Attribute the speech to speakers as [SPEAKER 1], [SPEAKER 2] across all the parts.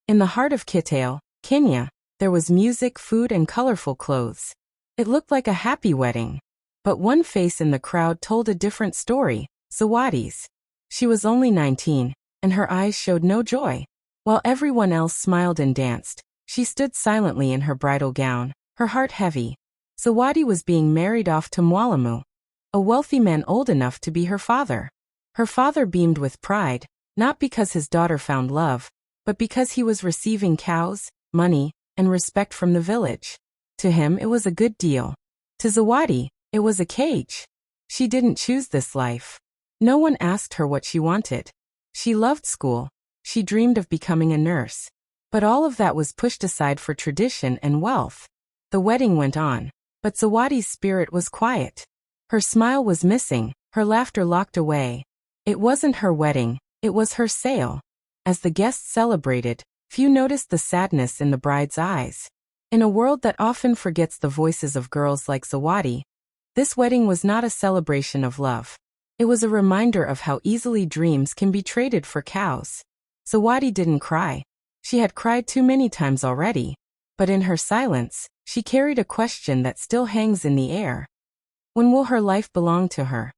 [SPEAKER 1] In the heart of Kitale, Kenya, there was music, food, and colorful clothes. It looked like a happy wedding. But one face in the crowd told a different story, Zawadi's. She was only 19, and her eyes showed no joy. While everyone else smiled and danced, she stood silently in her bridal gown, her heart heavy. Zawadi was being married off to Mwalimu, a wealthy man old enough to be her father. Her father beamed with pride, not because his daughter found love, but because he was receiving cows, money, and respect from the village. To him it was a good deal. To Zawadi, it was a cage. She didn't choose this life. No one asked her what she wanted. She loved school. She dreamed of becoming a nurse. But all of that was pushed aside for tradition and wealth. The wedding went on, but Zawadi's spirit was quiet. Her smile was missing, her laughter locked away. It wasn't her wedding, it was her sale. As the guests celebrated, few noticed the sadness in the bride's eyes. In a world that often forgets the voices of girls like Zawadi, this wedding was not a celebration of love. It was a reminder of how easily dreams can be traded for cows. Zawadi didn't cry. She had cried too many times already. But in her silence, she carried a question that still hangs in the air. When will her life belong to her?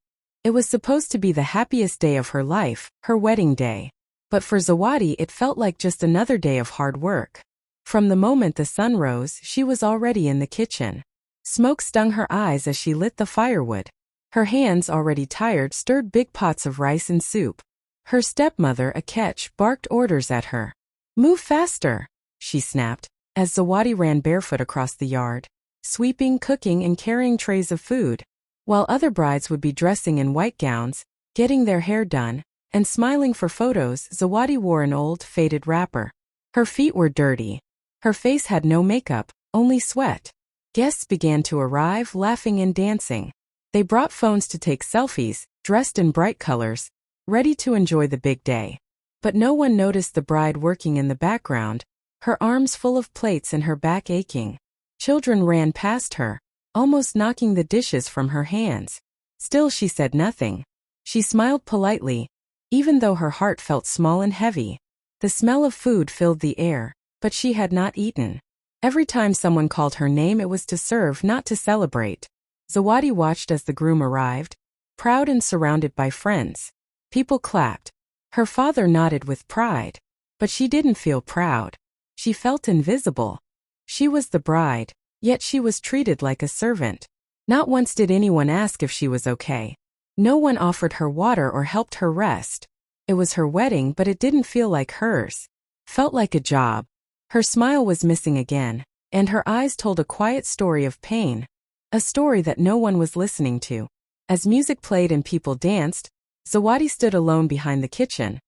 [SPEAKER 1] It was supposed to be the happiest day of her life, her wedding day. But for Zawadi it felt like just another day of hard work. From the moment the sun rose, she was already in the kitchen. Smoke stung her eyes as she lit the firewood. Her hands, already tired, stirred big pots of rice and soup. Her stepmother, a ketch, barked orders at her. "Move faster," she snapped, as Zawadi ran barefoot across the yard, sweeping, cooking, and carrying trays of food. While other brides would be dressing in white gowns, getting their hair done, and smiling for photos, Zawadi wore an old, faded wrapper. Her feet were dirty. Her face had no makeup, only sweat. Guests began to arrive, laughing and dancing. They brought phones to take selfies, dressed in bright colors, ready to enjoy the big day. But no one noticed the bride working in the background, her arms full of plates and her back aching. Children ran past her, almost knocking the dishes from her hands. Still she said nothing. She smiled politely, even though her heart felt small and heavy. The smell of food filled the air, but she had not eaten. Every time someone called her name it was to serve, not to celebrate. Zawadi watched as the groom arrived, proud and surrounded by friends. People clapped. Her father nodded with pride. But she didn't feel proud. She felt invisible. She was the bride, yet she was treated like a servant. Not once did anyone ask if she was okay. No one offered her water or helped her rest. It was her wedding, but it didn't feel like hers. Felt like a job. Her smile was missing again, and her eyes told a quiet story of pain. A story that no one was listening to. As music played and people danced, Zawadi stood alone behind the kitchen,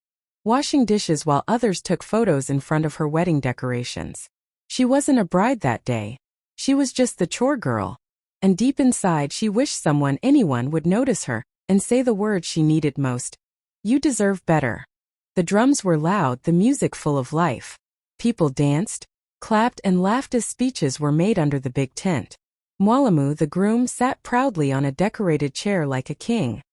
[SPEAKER 1] washing dishes while others took photos in front of her wedding decorations. She wasn't a bride that day. She was just the chore girl. And deep inside she wished anyone would notice her and say the words she needed most. "You deserve better." The drums were loud, the music full of life. People danced, clapped, and laughed as speeches were made under the big tent. Mwalimu, the groom, sat proudly on a decorated chair like a king.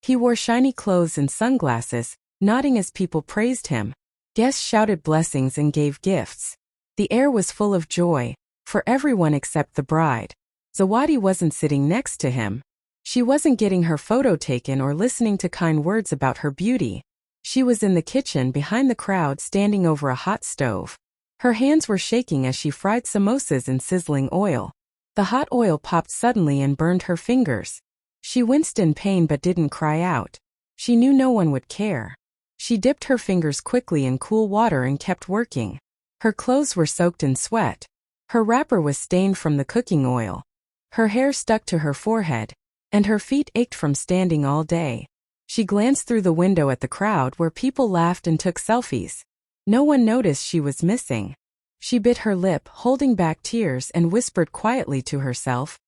[SPEAKER 1] He wore shiny clothes and sunglasses, nodding as people praised him. Guests shouted blessings and gave gifts. The air was full of joy, for everyone except the bride. Zawadi wasn't sitting next to him. She wasn't getting her photo taken or listening to kind words about her beauty. She was in the kitchen behind the crowd, standing over a hot stove. Her hands were shaking as she fried samosas in sizzling oil. The hot oil popped suddenly and burned her fingers. She winced in pain but didn't cry out. She knew no one would care. She dipped her fingers quickly in cool water and kept working. Her clothes were soaked in sweat. Her wrapper was stained from the cooking oil. Her hair stuck to her forehead, and her feet ached from standing all day. She glanced through the window at the crowd where people laughed and took selfies. No one noticed she was missing. She bit her lip, holding back tears, and whispered quietly to herself,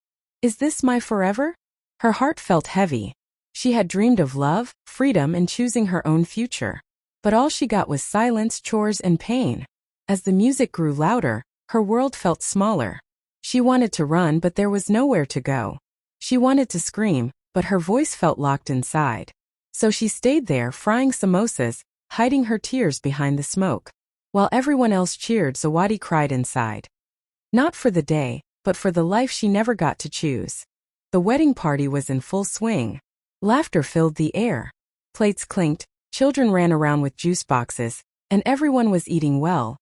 [SPEAKER 1] "Is this my forever?" Her heart felt heavy. She had dreamed of love, freedom, and choosing her own future. But all she got was silence, chores, and pain. As the music grew louder, her world felt smaller. She wanted to run, but there was nowhere to go. She wanted to scream, but her voice felt locked inside. So she stayed there, frying samosas, hiding her tears behind the smoke. While everyone else cheered, Zawadi cried inside. Not for the day, but for the life she never got to choose. The wedding party was in full swing. Laughter filled the air. Plates clinked, children ran around with juice boxes, and everyone was eating well.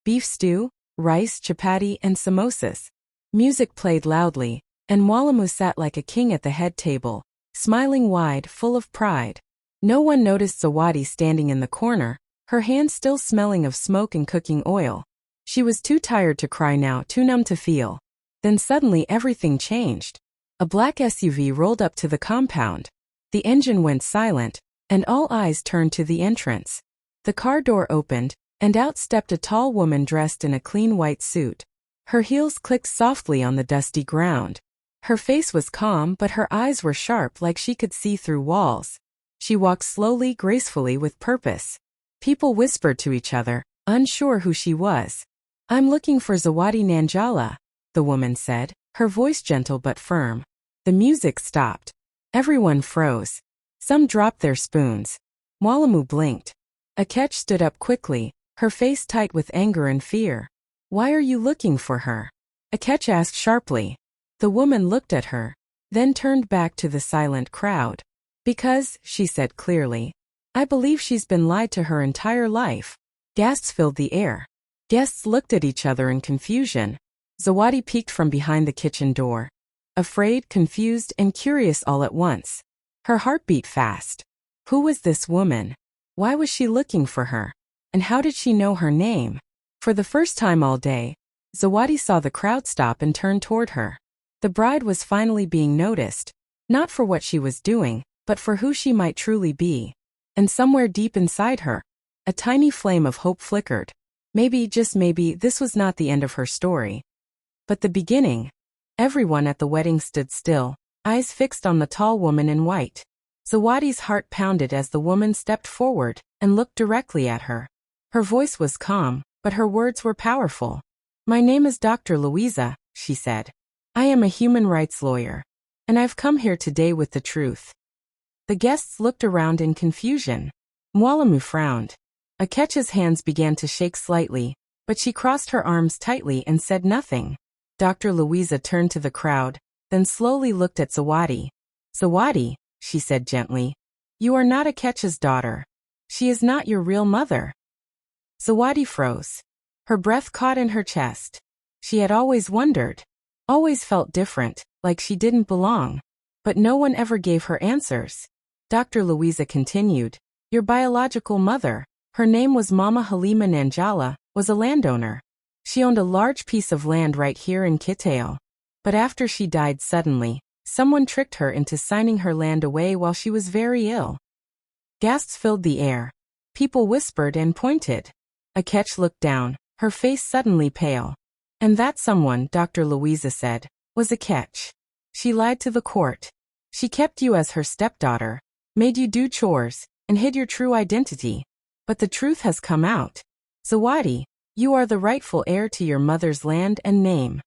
[SPEAKER 1] Beef stew, rice, chapati, and samosas. Music played loudly, and Mwalimu sat like a king at the head table, smiling wide, full of pride. No one noticed Zawadi standing in the corner, her hands still smelling of smoke and cooking oil. She was too tired to cry now, too numb to feel. Then suddenly everything changed. A black SUV rolled up to the compound. The engine went silent, and all eyes turned to the entrance. The car door opened, and out stepped a tall woman dressed in a clean white suit. Her heels clicked softly on the dusty ground. Her face was calm, but her eyes were sharp, like she could see through walls. She walked slowly, gracefully, with purpose. People whispered to each other, unsure who she was. "I'm looking for Zawadi Nanjala," the woman said, her voice gentle but firm. The music stopped. Everyone froze. Some dropped their spoons. Mwalimu blinked. Akech stood up quickly, her face tight with anger and fear. "Why are you looking for her?" Akech asked sharply. The woman looked at her, then turned back to the silent crowd. "Because," she said clearly, "I believe she's been lied to her entire life." Gasps filled the air. Guests looked at each other in confusion. Zawadi peeked from behind the kitchen door. Afraid, confused, and curious all at once. Her heart beat fast. Who was this woman? Why was she looking for her? And how did she know her name? For the first time all day, Zawadi saw the crowd stop and turn toward her. The bride was finally being noticed, not for what she was doing, but for who she might truly be. And somewhere deep inside her, a tiny flame of hope flickered. Maybe, just maybe, this was not the end of her story, but the beginning. Everyone at the wedding stood still, eyes fixed on the tall woman in white. Zawadi's heart pounded as the woman stepped forward and looked directly at her. Her voice was calm, but her words were powerful. "My name is Dr. Luwiza," she said. "I am a human rights lawyer, and I've come here today with the truth." The guests looked around in confusion. Mwalimu frowned. Akech's hands began to shake slightly, but she crossed her arms tightly and said nothing. Dr. Luwiza turned to the crowd, then slowly looked at Zawadi. "Zawadi," she said gently, "you are not Akech's daughter. She is not your real mother." Zawadi froze. Her breath caught in her chest. She had always wondered, always felt different, like she didn't belong. But no one ever gave her answers. Dr. Luwiza continued, "Your biological mother, her name was Mama Halima Nanjala, was a landowner. She owned a large piece of land right here in Kitale. But after she died suddenly, someone tricked her into signing her land away while she was very ill." Gasps filled the air. People whispered and pointed. Akech looked down, her face suddenly pale. "And that someone," Dr. Luwiza said, "was Akech. She lied to the court. She kept you as her stepdaughter, made you do chores, and hid your true identity. But the truth has come out. Zawadi, you are the rightful heir to your mother's land and name."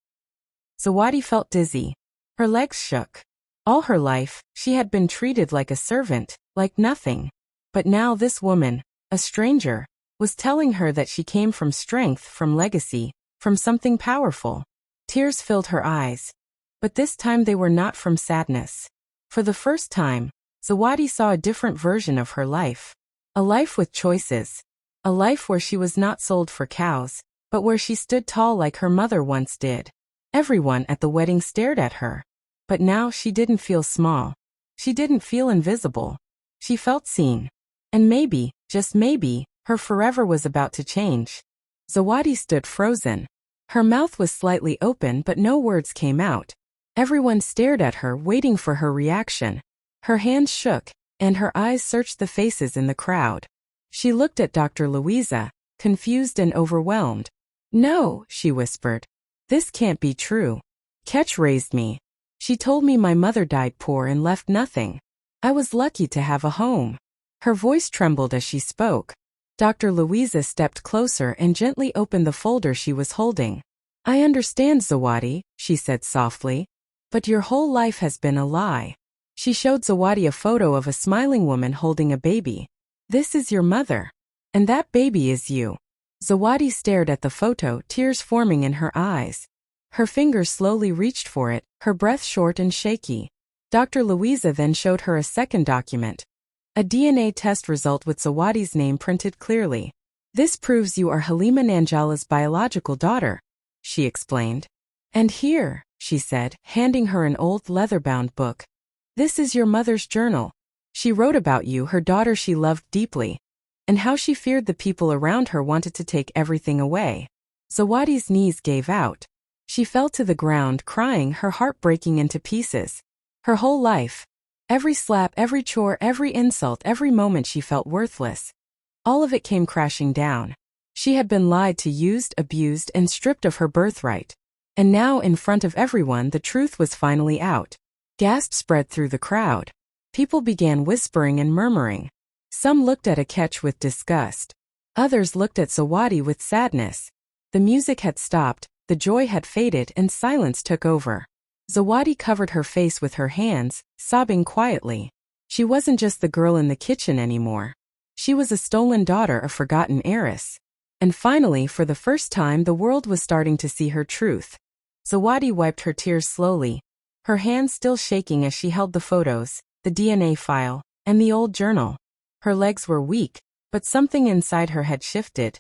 [SPEAKER 1] Zawadi felt dizzy. Her legs shook. All her life, she had been treated like a servant, like nothing. But now this woman, a stranger, was telling her that she came from strength, from legacy, from something powerful. Tears filled her eyes. But this time they were not from sadness. For the first time, Zawadi saw a different version of her life. A life with choices. A life where she was not sold for cows, but where she stood tall like her mother once did. Everyone at the wedding stared at her. But now she didn't feel small. She didn't feel invisible. She felt seen. And maybe, just maybe, her forever was about to change. Zawadi stood frozen. Her mouth was slightly open but no words came out. Everyone stared at her, waiting for her reaction. Her hands shook, and her eyes searched the faces in the crowd. She looked at Dr. Luwiza, confused and overwhelmed. "No," she whispered. "This can't be true. Ketch raised me. She told me my mother died poor and left nothing. I was lucky to have a home." Her voice trembled as she spoke. Dr. Luwiza stepped closer and gently opened the folder she was holding. "I understand, Zawadi," she said softly. "But your whole life has been a lie." She showed Zawadi a photo of a smiling woman holding a baby. "This is your mother. And that baby is you." Zawadi stared at the photo, tears forming in her eyes. Her fingers slowly reached for it, her breath short and shaky. Dr. Luwiza then showed her a second document. A DNA test result with Zawadi's name printed clearly. "This proves you are Halima Nanjala's biological daughter," she explained. "And here," she said, handing her an old leather-bound book. "This is your mother's journal. She wrote about you, her daughter she loved deeply, and how she feared the people around her wanted to take everything away." Zawadi's knees gave out. She fell to the ground, crying, her heart breaking into pieces. Her whole life, every slap, every chore, every insult, every moment she felt worthless. All of it came crashing down. She had been lied to, used, abused, and stripped of her birthright. And now, in front of everyone, the truth was finally out. Gasps spread through the crowd. People began whispering and murmuring. Some looked at Akech with disgust. Others looked at Zawadi with sadness. The music had stopped, the joy had faded, and silence took over. Zawadi covered her face with her hands, sobbing quietly. She wasn't just the girl in the kitchen anymore. She was a stolen daughter, a forgotten heiress. And finally, for the first time, the world was starting to see her truth. Zawadi wiped her tears slowly, her hands still shaking as she held the photos, the DNA file, and the old journal. Her legs were weak, but something inside her had shifted.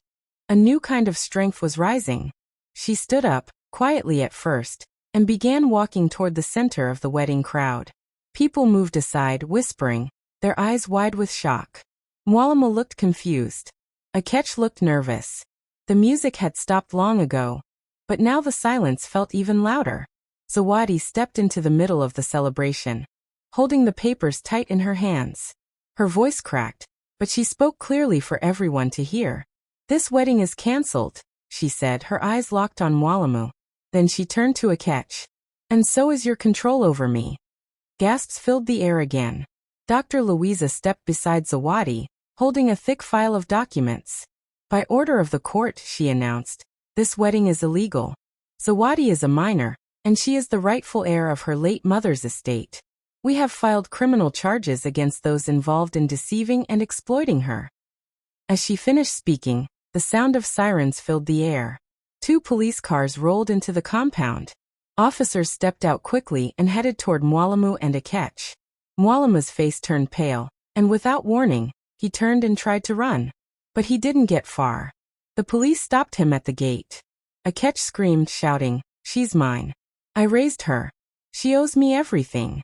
[SPEAKER 1] A new kind of strength was rising. She stood up, quietly at first, and began walking toward the center of the wedding crowd. People moved aside, whispering, their eyes wide with shock. Mwalimu looked confused. Akech looked nervous. The music had stopped long ago, but now the silence felt even louder. Zawadi stepped into the middle of the celebration, holding the papers tight in her hands. Her voice cracked, but she spoke clearly for everyone to hear. "This wedding is cancelled," she said, her eyes locked on Mwalimu. Then she turned to Akech. "And so is your control over me." Gasps filled the air again. Dr. Luwiza stepped beside Zawadi, holding a thick file of documents. "By order of the court," she announced, "this wedding is illegal. Zawadi is a minor, and she is the rightful heir of her late mother's estate. We have filed criminal charges against those involved in deceiving and exploiting her." As she finished speaking, the sound of sirens filled the air. 2 police cars rolled into the compound. Officers stepped out quickly and headed toward Mwalimu and Akech. Mwalimu's face turned pale, and without warning, he turned and tried to run. But he didn't get far. The police stopped him at the gate. Akech screamed, shouting, "She's mine. I raised her. She owes me everything."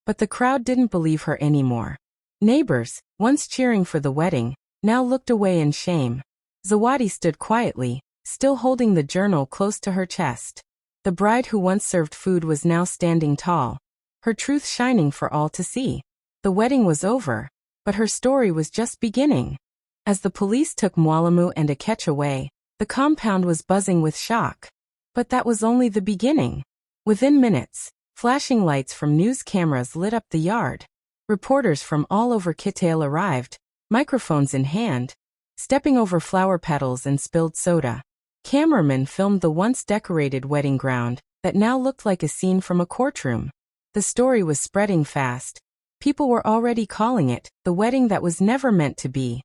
[SPEAKER 1] But the crowd didn't believe her anymore. Neighbors, once cheering for the wedding, now looked away in shame. Zawadi stood quietly, still holding the journal close to her chest. The bride who once served food was now standing tall, her truth shining for all to see. The wedding was over, but her story was just beginning. As the police took Mwalimu and Akech away, the compound was buzzing with shock. But that was only the beginning. Within minutes, flashing lights from news cameras lit up the yard. Reporters from all over Kitale arrived, microphones in hand, stepping over flower petals and spilled soda. Cameramen filmed the once decorated wedding ground that now looked like a scene from a courtroom. The story was spreading fast. People were already calling it the wedding that was never meant to be.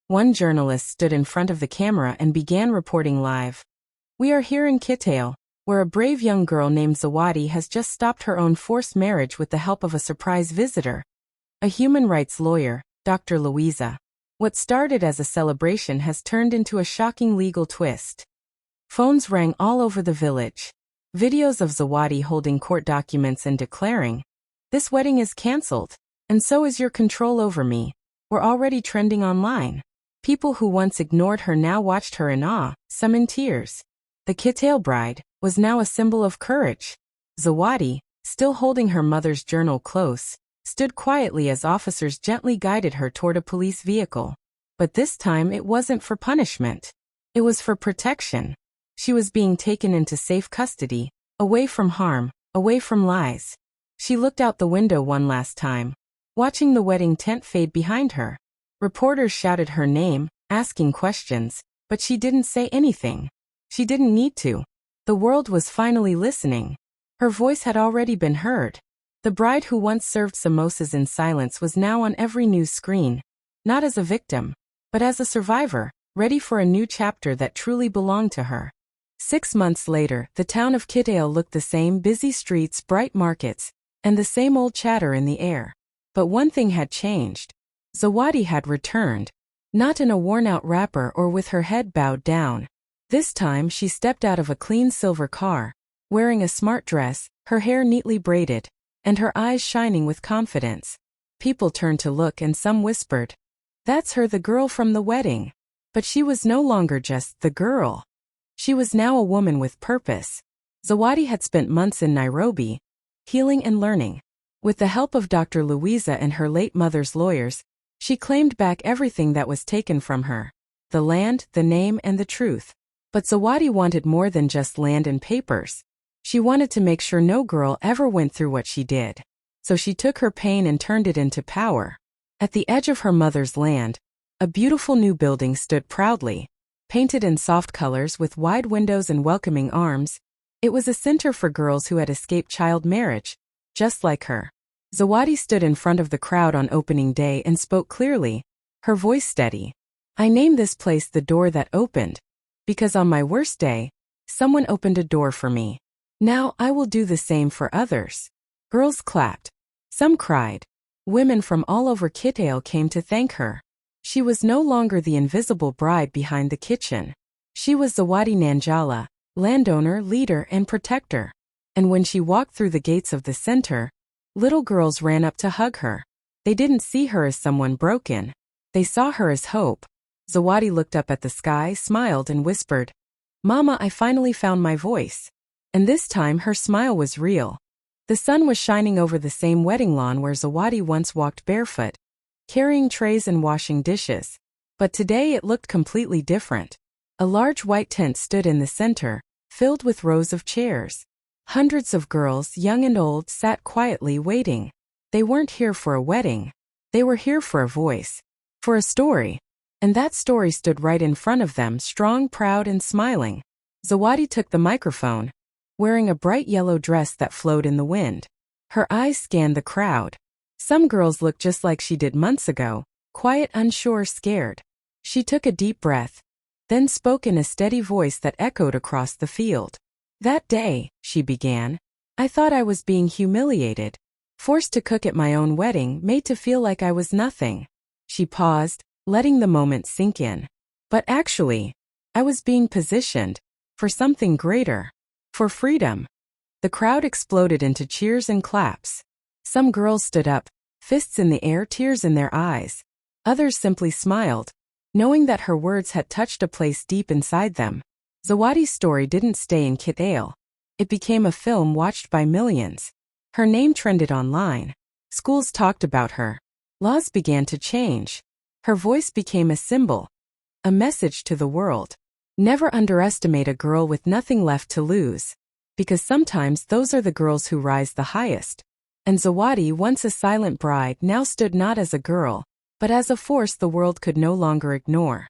[SPEAKER 1] One journalist stood in front of the camera and began reporting live. "We are here in Kitale, where a brave young girl named Zawadi has just stopped her own forced marriage with the help of a surprise visitor, a human rights lawyer, Dr. Luwiza. What started as a celebration has turned into a shocking legal twist." Phones rang all over the village. Videos of Zawadi holding court documents and declaring, "This wedding is cancelled, and so is your control over me," were already trending online. People who once ignored her now watched her in awe, some in tears. The Kitale bride was now a symbol of courage. Zawadi, still holding her mother's journal close, stood quietly as officers gently guided her toward a police vehicle. But this time it wasn't for punishment. It was for protection. She was being taken into safe custody, away from harm, away from lies. She looked out the window one last time, watching the wedding tent fade behind her. Reporters shouted her name, asking questions, but she didn't say anything. She didn't need to. The world was finally listening. Her voice had already been heard. The bride who once served samosas in silence was now on every news screen, not as a victim, but as a survivor, ready for a new chapter that truly belonged to her. 6 months later, the town of Kitale looked the same: busy streets, bright markets, and the same old chatter in the air. But one thing had changed. Zawadi had returned. Not in a worn-out wrapper or with her head bowed down. This time she stepped out of a clean silver car, wearing a smart dress, her hair neatly braided, and her eyes shining with confidence. People turned to look and some whispered, "That's her, the girl from the wedding." But she was no longer just the girl. She was now a woman with purpose. Zawadi had spent months in Nairobi, healing and learning. With the help of Dr. Luwiza and her late mother's lawyers, she claimed back everything that was taken from her: the land, the name, and the truth. But Zawadi wanted more than just land and papers. She wanted to make sure no girl ever went through what she did. So she took her pain and turned it into power. At the edge of her mother's land, a beautiful new building stood proudly, painted in soft colors with wide windows and welcoming arms. It was a center for girls who had escaped child marriage, just like her. Zawadi stood in front of the crowd on opening day and spoke clearly, her voice steady. "I named this place the door that opened, because on my worst day, someone opened a door for me. Now I will do the same for others." Girls clapped. Some cried. Women from all over Kitale came to thank her. She was no longer the invisible bride behind the kitchen. She was Zawadi Nanjala, landowner, leader, and protector. And when she walked through the gates of the center, little girls ran up to hug her. They didn't see her as someone broken. They saw her as hope. Zawadi looked up at the sky, smiled, and whispered, "Mama, I finally found my voice." And this time her smile was real. The sun was shining over the same wedding lawn where Zawadi once walked barefoot, carrying trays and washing dishes. But today it looked completely different. A large white tent stood in the center, filled with rows of chairs. Hundreds of girls, young and old, sat quietly waiting. They weren't here for a wedding. They were here for a voice, for a story. And that story stood right in front of them, strong, proud, and smiling. Zawadi took the microphone, wearing a bright yellow dress that flowed in the wind. Her eyes scanned the crowd. Some girls looked just like she did months ago, quiet, unsure, scared. She took a deep breath, then spoke in a steady voice that echoed across the field. "That day," she began, "I thought I was being humiliated, forced to cook at my own wedding, made to feel like I was nothing." She paused, letting the moment sink in. "But actually, I was being positioned for something greater. For freedom." The crowd exploded into cheers and claps. Some girls stood up, fists in the air, tears in their eyes. Others simply smiled, knowing that her words had touched a place deep inside them. Zawadi's story didn't stay in Kitale. It became a film watched by millions. Her name trended online. Schools talked about her. Laws began to change. Her voice became a symbol, a message to the world. Never underestimate a girl with nothing left to lose, because sometimes those are the girls who rise the highest. And Zawadi, once a silent bride, now stood not as a girl, but as a force the world could no longer ignore.